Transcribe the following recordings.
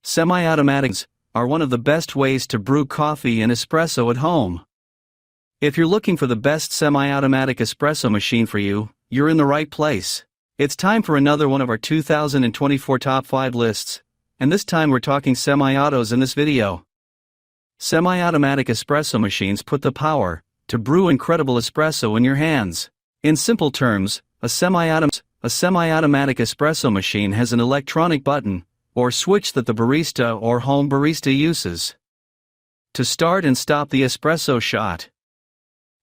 Semi-automatics are one of the best ways to brew coffee and espresso at home. If you're looking for the best semi-automatic espresso machine for you, you're in the right place. It's time for another one of our 2024 Top 5 lists, and this time we're talking semi-autos in this video. Semi-automatic espresso machines put the power to brew incredible espresso in your hands. In simple terms, a semi-automatic espresso machine has an electronic button or switch that the barista or home barista uses to start and stop the espresso shot.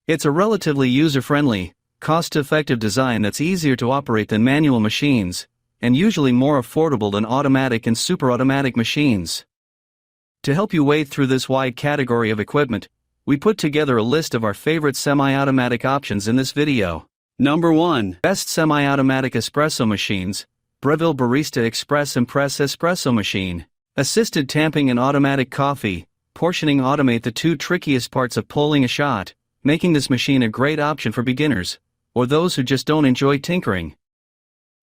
It's a relatively user-friendly, cost-effective design that's easier to operate than manual machines, and usually more affordable than automatic and super-automatic machines. To help you wade through this wide category of equipment, we put together a list of our favorite semi-automatic options in this video. Number 1. Best Semi-Automatic Espresso Machines. Breville Barista Express Impress Espresso Machine. Assisted tamping and automatic coffee portioning automate the two trickiest parts of pulling a shot, making this machine a great option for beginners, or those who just don't enjoy tinkering.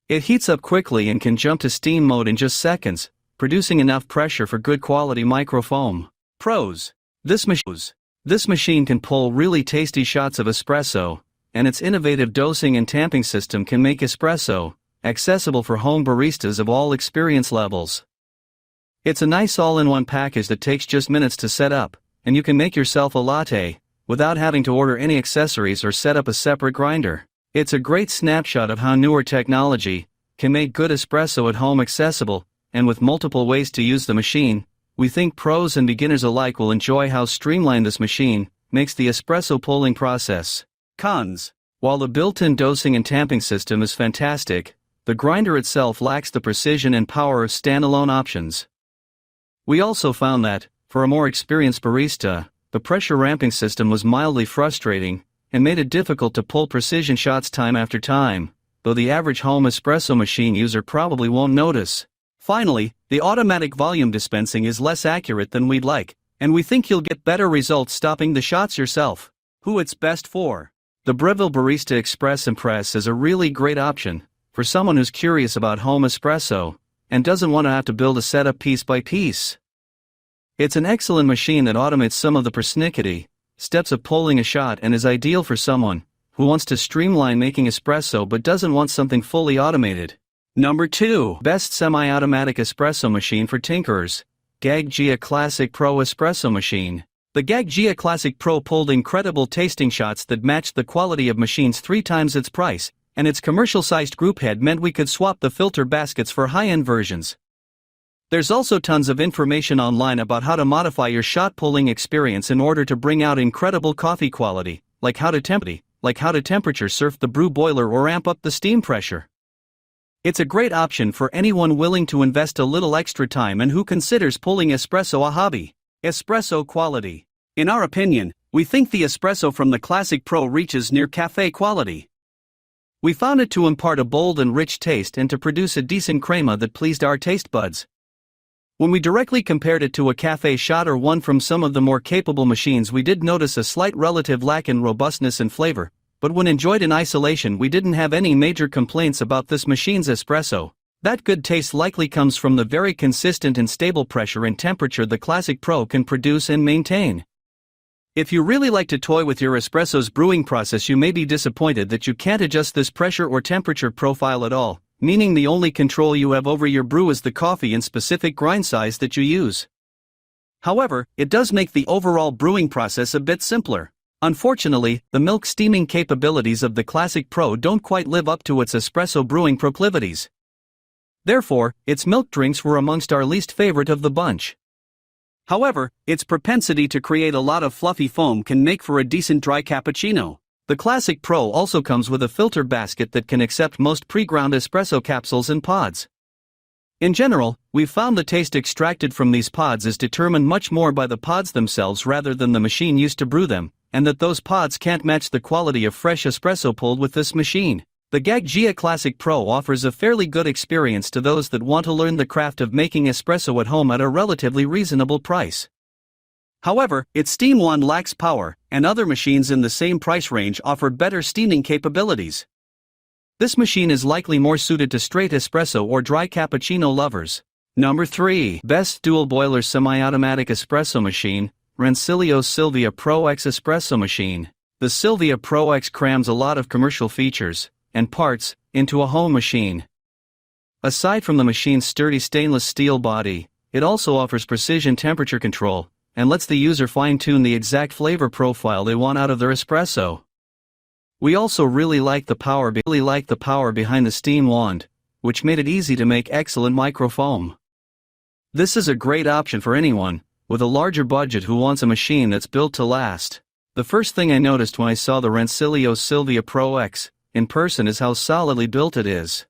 It heats up quickly and can jump to steam mode in just seconds, producing enough pressure for good quality microfoam. Pros. This machine can pull really tasty shots of espresso, and its innovative dosing and tamping system can make espresso accessible for home baristas of all experience levels. It's a nice all-in-one package that takes just minutes to set up, and you can make yourself a latte without having to order any accessories or set up a separate grinder. It's a great snapshot of how newer technology can make good espresso at home accessible, and with multiple ways to use the machine, we think pros and beginners alike will enjoy how streamlined this machine makes the espresso pulling process. Cons. While the built-in dosing and tamping system is fantastic, the grinder itself lacks the precision and power of standalone options. We also found that, for a more experienced barista, the pressure ramping system was mildly frustrating and made it difficult to pull precision shots time after time, though the average home espresso machine user probably won't notice. Finally, the automatic volume dispensing is less accurate than we'd like, and we think you'll get better results stopping the shots yourself. Who it's best for? The Breville Barista Express Impress is a really great option for someone who's curious about home espresso and doesn't want to have to build a setup piece by piece. It's an excellent machine that automates some of the persnickety steps of pulling a shot and is ideal for someone who wants to streamline making espresso but doesn't want something fully automated. Number 2. Best Semi-Automatic Espresso Machine for Tinkerers. Gaggia Classic Pro Espresso Machine. The Gaggia Classic Pro pulled incredible tasting shots that matched the quality of machines 3 times its price, and its commercial-sized group head meant we could swap the filter baskets for high-end versions. There's also tons of information online about how to modify your shot pulling experience in order to bring out incredible coffee quality, like how to temperature surf the brew boiler or amp up the steam pressure. It's a great option for anyone willing to invest a little extra time and who considers pulling espresso a hobby. Espresso quality. In our opinion, we think the espresso from the Classic Pro reaches near cafe quality. We found it to impart a bold and rich taste and to produce a decent crema that pleased our taste buds. When we directly compared it to a cafe shot or one from some of the more capable machines, we did notice a slight relative lack in robustness and flavor, but when enjoyed in isolation we didn't have any major complaints about this machine's espresso. That good taste likely comes from the very consistent and stable pressure and temperature the Classic Pro can produce and maintain. If you really like to toy with your espresso's brewing process, you may be disappointed that you can't adjust this pressure or temperature profile at all, meaning the only control you have over your brew is the coffee and specific grind size that you use. However, it does make the overall brewing process a bit simpler. Unfortunately, the milk steaming capabilities of the Classic Pro don't quite live up to its espresso brewing proclivities. Therefore, its milk drinks were amongst our least favorite of the bunch. However, its propensity to create a lot of fluffy foam can make for a decent dry cappuccino. The Classic Pro also comes with a filter basket that can accept most pre-ground espresso capsules and pods. In general, we've found the taste extracted from these pods is determined much more by the pods themselves rather than the machine used to brew them, and that those pods can't match the quality of fresh espresso pulled with this machine. The Gaggia Classic Pro offers a fairly good experience to those that want to learn the craft of making espresso at home at a relatively reasonable price. However, its steam wand lacks power, and other machines in the same price range offer better steaming capabilities. This machine is likely more suited to straight espresso or dry cappuccino lovers. Number 3. Best Dual Boiler Semi-Automatic Espresso Machine, Rancilio Silvia Pro X Espresso Machine. The Silvia Pro X crams a lot of commercial features and parts into a home machine. Aside from the machine's sturdy stainless steel body, it also offers precision temperature control and lets the user fine-tune the exact flavor profile they want out of their espresso. We also really like the power behind the steam wand, which made it easy to make excellent microfoam. This is a great option for anyone with a larger budget who wants a machine that's built to last. The first thing I noticed when I saw the Rancilio Silvia Pro X in person is how solidly built it is.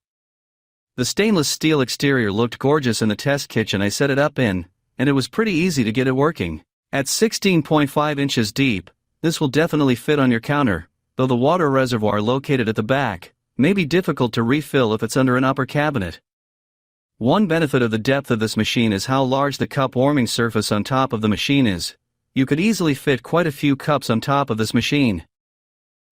The stainless steel exterior looked gorgeous in the test kitchen I set it up in, and it was pretty easy to get it working. At 16.5 inches deep, this will definitely fit on your counter, though the water reservoir located at the back may be difficult to refill if it's under an upper cabinet. One benefit of the depth of this machine is how large the cup warming surface on top of the machine is. You could easily fit quite a few cups on top of this machine.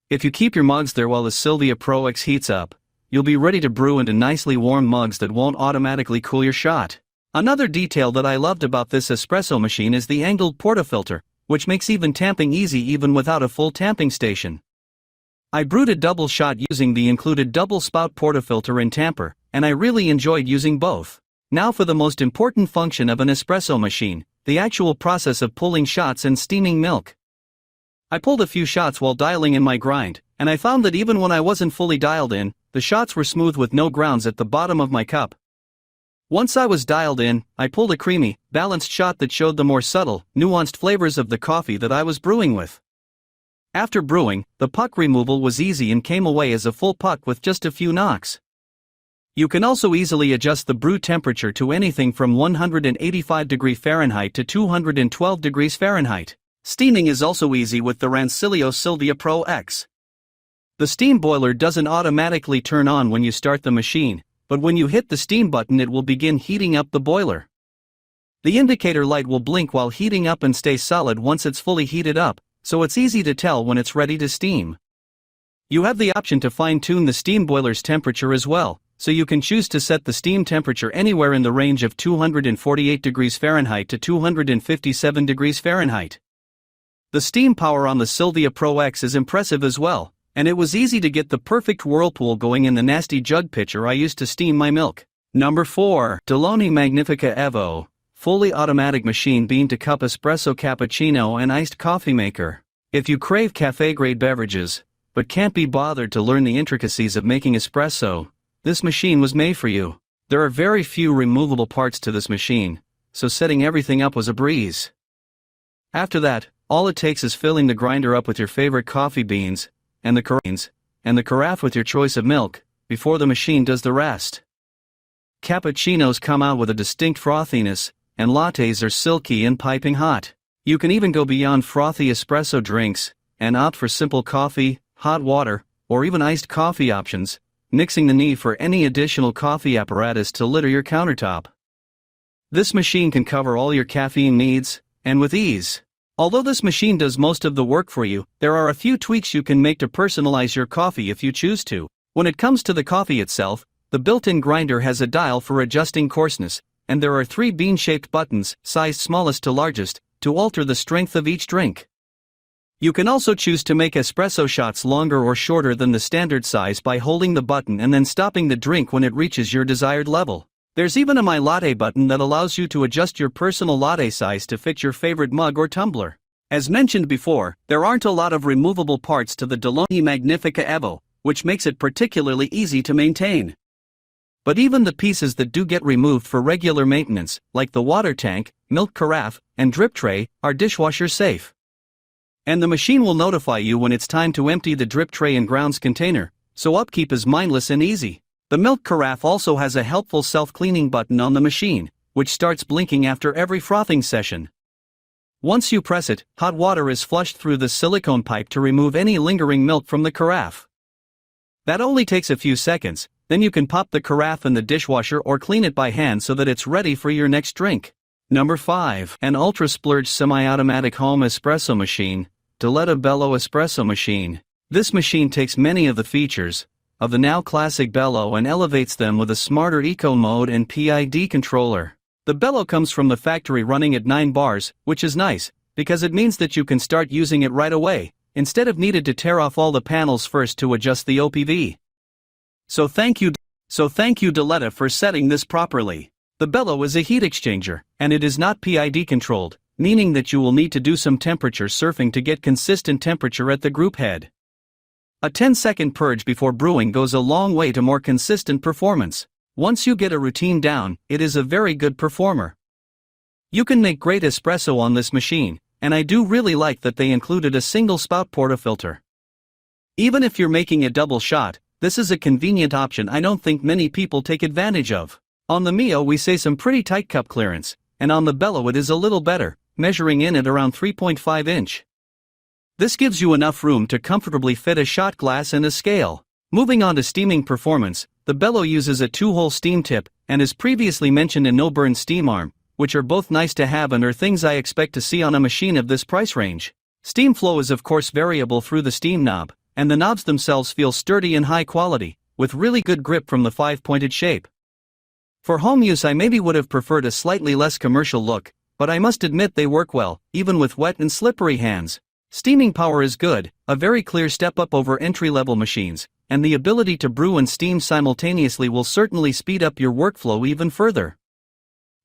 If you keep your mugs there while the Silvia Pro X heats up, you'll be ready to brew into nicely warm mugs that won't automatically cool your shot. Another detail that I loved about this espresso machine is the angled portafilter, which makes even tamping easy even without a full tamping station. I brewed a double shot using the included double spout portafilter and tamper, and I really enjoyed using both. Now for the most important function of an espresso machine, the actual process of pulling shots and steaming milk. I pulled a few shots while dialing in my grind, and I found that even when I wasn't fully dialed in, the shots were smooth with no grounds at the bottom of my cup. Once I was dialed in, I pulled a creamy, balanced shot that showed the more subtle, nuanced flavors of the coffee that I was brewing with. After brewing, the puck removal was easy and came away as a full puck with just a few knocks. You can also easily adjust the brew temperature to anything from 185 degrees Fahrenheit to 212 degrees Fahrenheit. Steaming is also easy with the Rancilio Silvia Pro X. The steam boiler doesn't automatically turn on when you start the machine, but when you hit the steam button it will begin heating up the boiler. The indicator light will blink while heating up and stay solid once it's fully heated up, so it's easy to tell when it's ready to steam. You have the option to fine-tune the steam boiler's temperature as well, so you can choose to set the steam temperature anywhere in the range of 248 degrees Fahrenheit to 257 degrees Fahrenheit. The steam power on the Silvia Pro X is impressive as well, and it was easy to get the perfect whirlpool going in the nasty jug pitcher I used to steam my milk. Number 4. Magnifica Evo, fully automatic machine bean-to-cup espresso cappuccino and iced coffee maker. If you crave cafe-grade beverages, but can't be bothered to learn the intricacies of making espresso, this machine was made for you. There are very few removable parts to this machine, so setting everything up was a breeze. After that, all it takes is filling the grinder up with your favorite coffee beans, and the carafe with your choice of milk, before the machine does the rest. Cappuccinos come out with a distinct frothiness, and lattes are silky and piping hot. You can even go beyond frothy espresso drinks, and opt for simple coffee, hot water, or even iced coffee options, nixing the need for any additional coffee apparatus to litter your countertop. This machine can cover all your caffeine needs, and with ease. Although this machine does most of the work for you, there are a few tweaks you can make to personalize your coffee if you choose to. When it comes to the coffee itself, the built-in grinder has a dial for adjusting coarseness, and there are 3 bean-shaped buttons, sized smallest to largest, to alter the strength of each drink. You can also choose to make espresso shots longer or shorter than the standard size by holding the button and then stopping the drink when it reaches your desired level. There's even a My Latte button that allows you to adjust your personal latte size to fit your favorite mug or tumbler. As mentioned before, there aren't a lot of removable parts to the Magnifica Evo, which makes it particularly easy to maintain. But even the pieces that do get removed for regular maintenance, like the water tank, milk carafe, and drip tray, are dishwasher safe. And the machine will notify you when it's time to empty the drip tray and grounds container, so upkeep is mindless and easy. The milk carafe also has a helpful self-cleaning button on the machine, which starts blinking after every frothing session. Once you press it, hot water is flushed through the silicone pipe to remove any lingering milk from the carafe. That only takes a few seconds, then you can pop the carafe in the dishwasher or clean it by hand so that it's ready for your next drink. Number 5. An Ultra Splurge Semi-Automatic Home Espresso Machine, Diletta Bello Espresso Machine. This machine takes many of the features of the now classic Bello and elevates them with a smarter eco mode and PID controller. The Bello comes from the factory running at 9 bars, which is nice, because it means that you can start using it right away, instead of needed to tear off all the panels first to adjust the OPV. So thank you Diletta for setting this properly. The Bello is a heat exchanger, and it is not PID controlled, meaning that you will need to do some temperature surfing to get consistent temperature at the group head. A 10-second purge before brewing goes a long way to more consistent performance. Once you get a routine down, it is a very good performer. You can make great espresso on this machine, and I do really like that they included a single spout portafilter. Even if you're making a double shot, this is a convenient option I don't think many people take advantage of. On the Mio we say some pretty tight cup clearance, and on the Bello it is a little better, measuring in at around 3.5 inch. This gives you enough room to comfortably fit a shot glass and a scale. Moving on to steaming performance, the Bello uses a 2-hole steam tip, and as previously mentioned a no-burn steam arm, which are both nice to have and are things I expect to see on a machine of this price range. Steam flow is of course variable through the steam knob, and the knobs themselves feel sturdy and high quality, with really good grip from the 5-pointed shape. For home use I maybe would have preferred a slightly less commercial look, but I must admit they work well, even with wet and slippery hands. Steaming power is good, a very clear step up over entry-level machines, and the ability to brew and steam simultaneously will certainly speed up your workflow even further.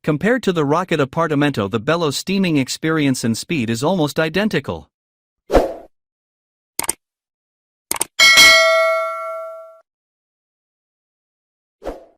Compared to the Rocket Apartamento, the Bello's steaming experience and speed is almost identical.